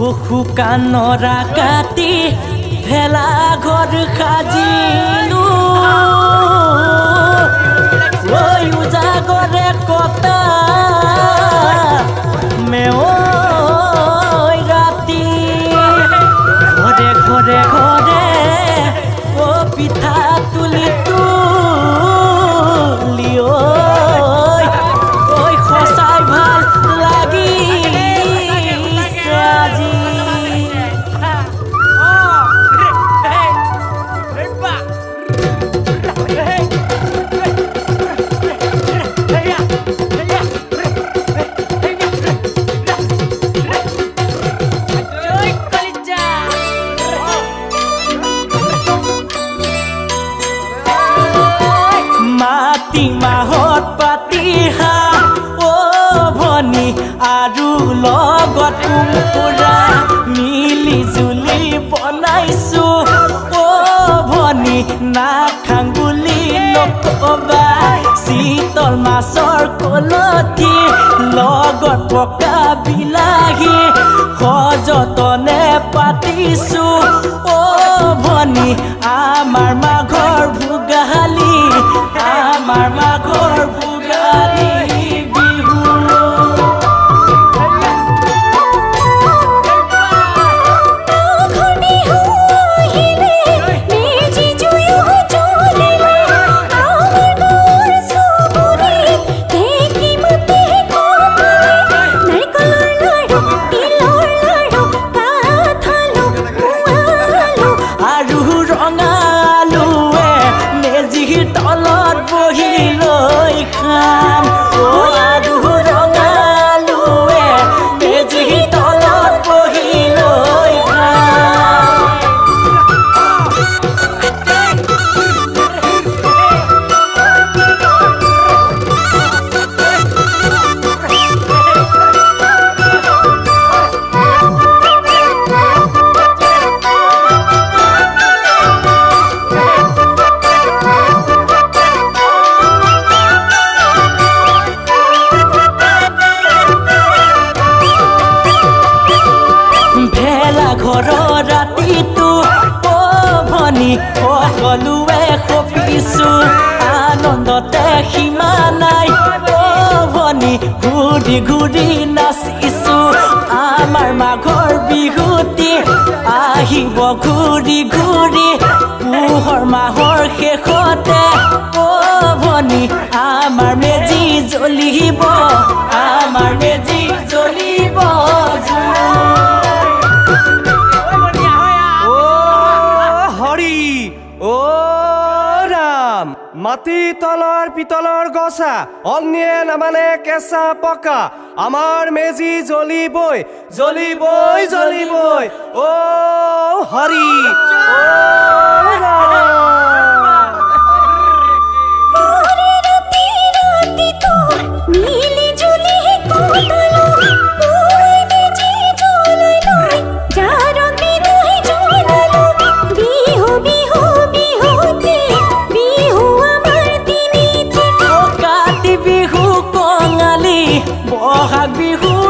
শুকানৰা কাটি ভেলা ঘৰ সাজিলো ঐ উজাগৰে কটা মেঐ ৰাতি ঘৰে ঘৰে ঘৰে ও পিঠা তুলি তুলি ঐ সঁচাই ভাল লাগিছে আজি মাহত পাতিহা ও ভনী আৰু লগত পুৰা মিলি জুলি বনাইছো ও ভনী নাখাং বুলি নকবা শীতল মাছৰ কলঠি লগত পকা বিলাহী সযতনে পাতিছো ও ভনী আমাৰ মাঘৰ ভোগালী আমাৰ মাঘৰ ভোগালী বিহু তলত বহি লৈ খাম আৰু ৰঙালুৱে মেজি তলত বহি লৈ ঘৰৰ ৰাতিটো ও ভনী সকলোৱে সপিছো আনন্দতে সীমা নাই ও ভনী ঘূৰি ঘূৰি নাচিছো আমাৰ মাঘৰ বিহুটি আহিব ঘূৰি ঘূৰি পুহৰ মাহৰ শেষতে ও ভনী আমাৰ মেজি জ্বলিব আমাৰ মেজি জ্বলিব মাটি তলৰ পিতলৰ গছা অন্যে নামানে কেঁচা পকা আমাৰ মেজি জ্বলিবই জ্বলিবই জ্বলিবই ও হৰি ও বহাগ বিহু